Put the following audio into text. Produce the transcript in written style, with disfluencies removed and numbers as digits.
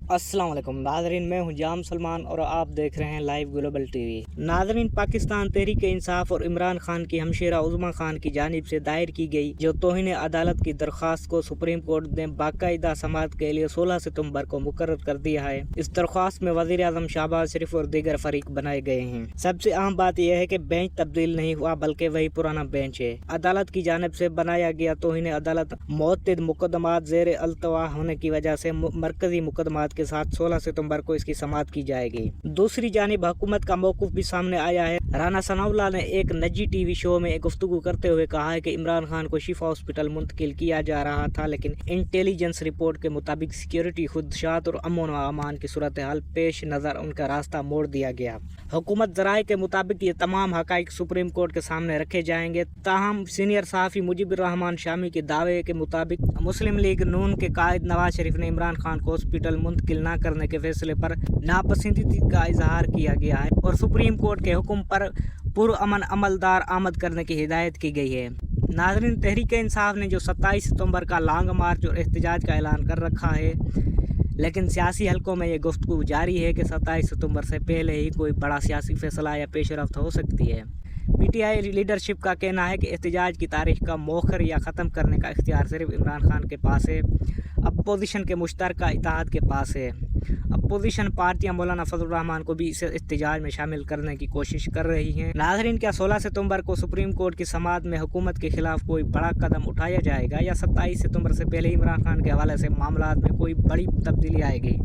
अस्सलाम वालेकुम नाजरीन, मैं हूं जाम सलमान और आप देख रहे हैं लाइव ग्लोबल टीवी। नाजरीन, पाकिस्तान तहरीक इंसाफ और इमरान खान की हमशेरा उज़्मा खान की जानिब से दायर की गई जो तौहीन अदालत की दरख्वास्त को सुप्रीम कोर्ट ने बाकायदा समाअत के लिए 16 सितंबर को मुकर्रर कर दिया है। इस दरख्वास्त में वज़ीर आज़म शहबाज शरीफ और दीगर फरीक बनाए गए हैं। सबसे अहम बात यह है कि बेंच तब्दील नहीं हुआ बल्कि वही पुराना बेंच है। अदालत की जानिब से बनाया गया तौहीन अदालत मुअत्तद मुकदमात ज़ेर अल्तवा होने की वजह से मरकजी मुकदमात के साथ 16 सितंबर को इसकी समाअत की जाएगी। दूसरी जानिब हुकूमत का मौक़िफ़ भी सामने आया है। राना सनाउल्लाह ने एक निजी टीवी शो में गुफ्तगू करते हुए कहा है कि इमरान खान को शिफा हॉस्पिटल मुंतकिल किया जा रहा था, लेकिन इंटेलिजेंस रिपोर्ट के मुताबिक सिक्योरिटी खुदशात और अमन व अमान की सूरत हाल पेश नज़र उनका रास्ता मोड़ दिया गया। हुकूमत ज़राए के मुताबिक ये तमाम हक़ाइक़ सुप्रीम कोर्ट के सामने रखे जाएंगे। ताहम सीनियर सहाफ़ी मुजीबुर रहमान शामी के दावे के मुताबिक मुस्लिम लीग नून के कायद नवाज शरीफ ने इमरान खान को हॉस्पिटल मुंतकिल न करने के फैसले पर नापसंदीदगी का इजहार किया गया है और सुप्रीम कोर्ट के हुक्म पर पुरअमन अमलदार आमद करने की हिदायत की गई है। नाज़रीन, तहरीक इंसाफ ने जो 27 सितंबर का लॉन्ग मार्च और एहतजाज का ऐलान कर रखा है, लेकिन सियासी हलकों में ये गुफ्तगू जारी है कि 27 सितंबर से पहले ही कोई बड़ा सियासी फैसला या पेशरफ्त हो सकती है। पीटीआई लीडरशिप का कहना है कि एहतजाज की तारीख का मौखर या ख़त्म करने का इख्तियार सिर्फ इमरान खान के पास है। अपोजिशन के मुश्तरका इत्तेहाद के पास है। अपोजिशन पार्टियां मौलाना फजल रहमान को भी इस एहतजाज में शामिल करने की कोशिश कर रही हैं। नाज़रीन, क्या 16 सितंबर को सुप्रीम कोर्ट की समाअत में हुकूमत के खिलाफ कोई बड़ा कदम उठाया जाएगा या 27 सितंबर से पहले इमरान खान के हवाले से मामलात में कोई बड़ी तब्दीली आएगी?